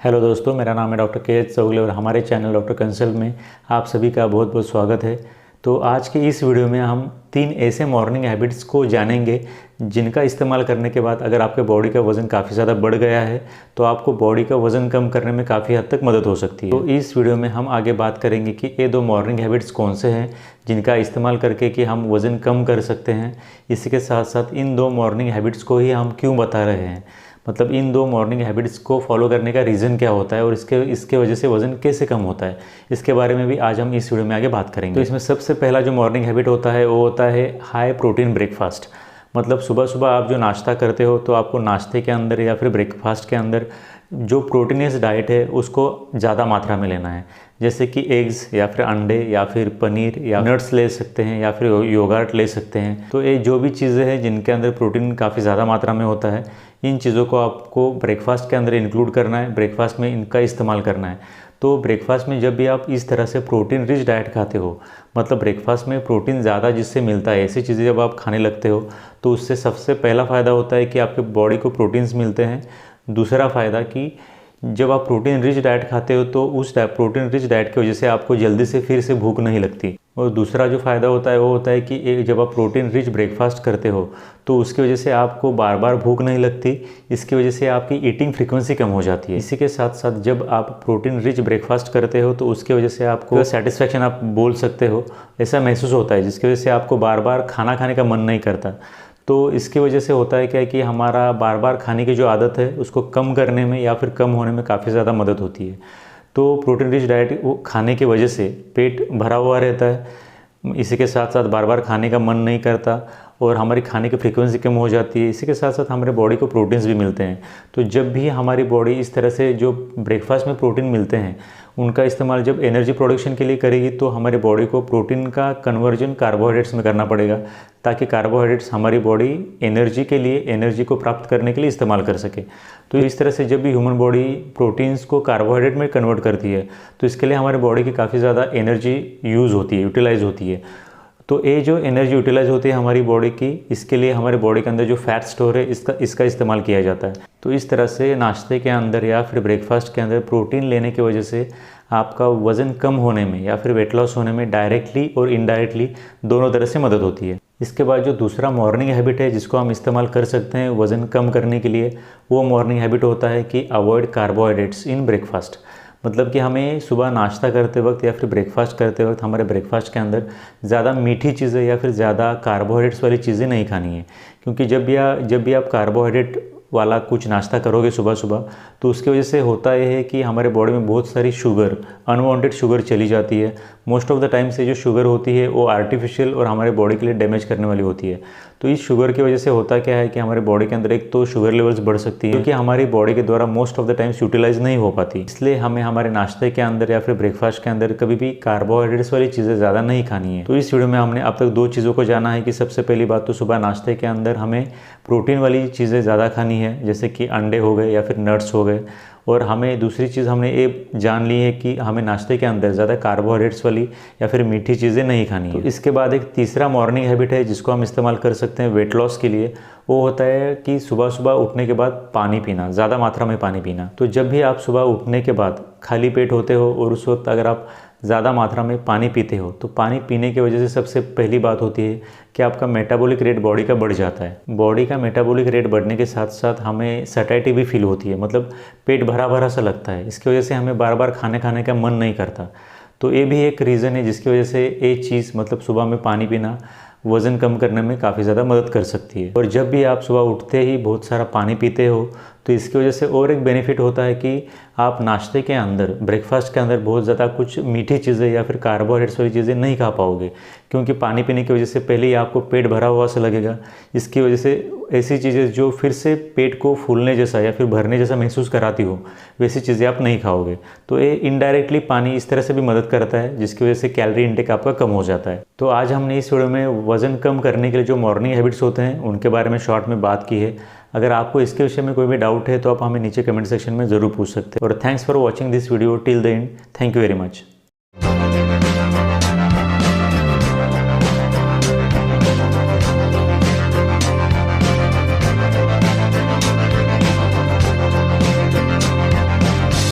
Hello दोस्तों, मेरा नाम है डॉक्टर के एच चौगले और हमारे चैनल डॉक्टर कंसल्ट में आप सभी का बहुत बहुत स्वागत है। तो आज की इस वीडियो में हम 3 ऐसे मॉर्निंग हैबिट्स को जानेंगे जिनका इस्तेमाल करने के बाद अगर आपके बॉडी का वज़न काफ़ी ज़्यादा बढ़ गया है तो आपको बॉडी का वज़न कम करने में काफ़ी हद तक मदद हो सकती है। तो इस वीडियो में हम आगे बात करेंगे कि ये 2 मॉर्निंग हैबिट्स कौन से हैं जिनका इस्तेमाल करके कि हम वज़न कम कर सकते हैं। इसी के साथ साथ इन 2 मॉर्निंग हैबिट्स को ही हम क्यों बता रहे हैं, मतलब इन 2 मॉर्निंग हैबिट्स को फॉलो करने का रीज़न क्या होता है और इसके वजह से वज़न कैसे कम होता है, इसके बारे में भी आज हम इस वीडियो में आगे बात करेंगे। तो इसमें सबसे पहला जो मॉर्निंग हैबिट होता है वो होता है हाई प्रोटीन ब्रेकफास्ट। मतलब सुबह सुबह आप जो नाश्ता करते हो तो आपको नाश्ते के अंदर या फिर ब्रेकफास्ट के अंदर जो प्रोटीनियस डाइट है उसको ज़्यादा मात्रा में लेना है। जैसे कि एग्स या फिर अंडे या फिर पनीर या नट्स ले सकते हैं या फिर योगर्ट ले सकते हैं। तो ये जो भी चीज़ें हैं जिनके अंदर प्रोटीन काफ़ी ज़्यादा मात्रा में होता है, इन चीज़ों को आपको ब्रेकफास्ट के अंदर इंक्लूड करना है, ब्रेकफास्ट में इनका इस्तेमाल करना है। तो ब्रेकफास्ट में जब भी आप इस तरह से प्रोटीन रिच डाइट खाते हो, मतलब ब्रेकफास्ट में प्रोटीन ज़्यादा जिससे मिलता है, ऐसी चीज़ें जब आप खाने लगते हो तो उससे सबसे पहला फ़ायदा होता है कि आपके बॉडी को प्रोटीन्स मिलते हैं। दूसरा फ़ायदा कि जब आप प्रोटीन रिच डाइट खाते हो तो उस प्रोटीन रिच डाइट की वजह से आपको जल्दी से फिर से भूख नहीं लगती। और दूसरा जो फ़ायदा होता है वो होता है कि जब आप प्रोटीन रिच ब्रेकफास्ट करते हो तो उसकी वजह से आपको बार बार भूख नहीं लगती। इसकी वजह से आपकी ईटिंग फ्रीक्वेंसी कम हो जाती है। इसी के साथ साथ जब आप प्रोटीन रिच ब्रेकफास्ट करते हो तो उसकी वजह से आपको सेटिस्फैक्शन आप बोल सकते हो, ऐसा महसूस होता है जिसकी वजह से आपको बार बार खाना खाने का मन नहीं करता। तो इसकी वजह से होता है क्या कि हमारा बार बार खाने की जो आदत है उसको कम करने में या फिर कम होने में काफ़ी ज़्यादा मदद होती है। तो प्रोटीन रिच डाइट वो खाने की वजह से पेट भरा हुआ रहता है, इसी के साथ साथ बार बार खाने का मन नहीं करता और हमारी खाने की फ्रीक्वेंसी कम हो जाती है। इसी के साथ साथ हमारे बॉडी को प्रोटीन्स भी मिलते हैं। तो जब भी हमारी बॉडी इस तरह से जो ब्रेकफास्ट में प्रोटीन मिलते हैं उनका इस्तेमाल जब एनर्जी प्रोडक्शन के लिए करेगी तो हमारी बॉडी को प्रोटीन का कन्वर्जन कार्बोहाइड्रेट्स में करना पड़ेगा ताकि कार्बोहाइड्रेट्स हमारी बॉडी एनर्जी को प्राप्त करने के लिए इस्तेमाल कर सके। तो इस तरह से जब भी ह्यूमन बॉडी प्रोटीन्स को कार्बोहाइड्रेट में कन्वर्ट करती है तो इसके लिए हमारी बॉडी की काफ़ी ज़्यादा एनर्जी यूज़ होती है, यूटिलाइज होती है। तो ये जो एनर्जी यूटिलाइज होती है हमारी बॉडी की, इसके लिए हमारे बॉडी के अंदर जो फैट स्टोर है इसका इस्तेमाल किया जाता है। तो इस तरह से नाश्ते के अंदर या फिर ब्रेकफास्ट के अंदर प्रोटीन लेने की वजह से आपका वज़न कम होने में या फिर वेट लॉस होने में डायरेक्टली और इनडायरेक्टली दोनों तरह से मदद होती है। इसके बाद जो दूसरा मॉर्निंग हैबिट है जिसको हम इस्तेमाल कर सकते हैं वज़न कम करने के लिए, वो मॉर्निंग हैबिट होता है कि अवॉइड कार्बोहाइड्रेट्स इन ब्रेकफास्ट। मतलब कि हमें सुबह नाश्ता करते वक्त या फिर ब्रेकफास्ट करते वक्त हमारे ब्रेकफास्ट के अंदर ज़्यादा मीठी चीज़ें या फिर ज़्यादा कार्बोहाइड्रेट्स वाली चीज़ें नहीं खानी है। क्योंकि जब भी आप कार्बोहाइड्रेट वाला कुछ नाश्ता करोगे सुबह सुबह तो उसकी वजह से होता यह है कि हमारे बॉडी में बहुत सारी शुगर, अनवांटेड शुगर चली जाती है। मोस्ट ऑफ द टाइम से जो शुगर होती है वो आर्टिफिशियल और हमारे बॉडी के लिए डैमेज करने वाली होती है। तो इस शुगर की वजह से होता क्या है कि हमारे बॉडी के अंदर एक तो शुगर लेवल्स बढ़ सकती है क्योंकि हमारी बॉडी के द्वारा most of the times utilise नहीं हो पाती। इसलिए हमें हमारे नाश्ते के अंदर या फिर ब्रेकफास्ट के अंदर कभी भी कार्बोहाइड्रेट्स वाली चीज़ें ज़्यादा नहीं खानी है। तो इस वीडियो में हमने अब तक 2 चीज़ों को जाना है कि सबसे पहली बात तो सुबह नाश्ते के अंदर हमें प्रोटीन वाली चीज़ें ज़्यादा खानी है, जैसे कि अंडे हो गए या फिर नट्स हो गए। और हमें दूसरी चीज़ हमने ये जान ली है कि हमें नाश्ते के अंदर ज़्यादा कार्बोहाइड्रेट्स वाली या फिर मीठी चीज़ें नहीं खानी है। तो इसके बाद एक तीसरा मॉर्निंग हैबिट है जिसको हम इस्तेमाल कर सकते हैं वेट लॉस के लिए। वो होता है कि सुबह सुबह उठने के बाद पानी पीना, ज़्यादा मात्रा में पानी पीना। तो जब भी आप सुबह उठने के बाद खाली पेट होते हो और उस वक्त अगर आप ज़्यादा मात्रा में पानी पीते हो तो पानी पीने की वजह से सबसे पहली बात होती है कि आपका मेटाबॉलिक रेट बॉडी का बढ़ जाता है। बॉडी का मेटाबॉलिक रेट बढ़ने के साथ साथ हमें सैटिस्फैक्शन भी फील होती है, मतलब पेट भरा भरा सा लगता है। इसकी वजह से हमें बार बार खाने का मन नहीं करता। तो ये भी एक रीज़न है जिसकी वजह से ये चीज़, मतलब सुबह में पानी पीना वज़न कम करने में काफ़ी ज़्यादा मदद कर सकती है। और जब भी आप सुबह उठते ही बहुत सारा पानी पीते हो तो इसकी वजह से और एक बेनिफिट होता है कि आप नाश्ते के अंदर, ब्रेकफास्ट के अंदर बहुत ज़्यादा कुछ मीठी चीज़ें या फिर कार्बोहाइड्रेट्स वाली चीज़ें नहीं खा पाओगे क्योंकि पानी पीने की वजह से पहले ही आपको पेट भरा हुआ सा लगेगा। इसकी वजह से ऐसी चीज़ें जो फिर से पेट को फूलने जैसा या फिर भरने जैसा महसूस कराती हो वैसी चीज़ें आप नहीं खाओगे। तो ये इनडायरेक्टली पानी इस तरह से भी मदद करता है जिसकी वजह से कैलोरी इंटेक आपका कम हो जाता है। तो आज हमने इस वीडियो में वज़न कम करने के लिए जो मॉर्निंग हैबिट्स होते हैं उनके बारे में शॉर्ट में बात की है। अगर आपको इसके विषय में कोई भी डाउट है तो आप हमें नीचे कमेंट सेक्शन में ज़रूर पूछ सकते हैं। और thanks for watching this video till the end. Thank you very much.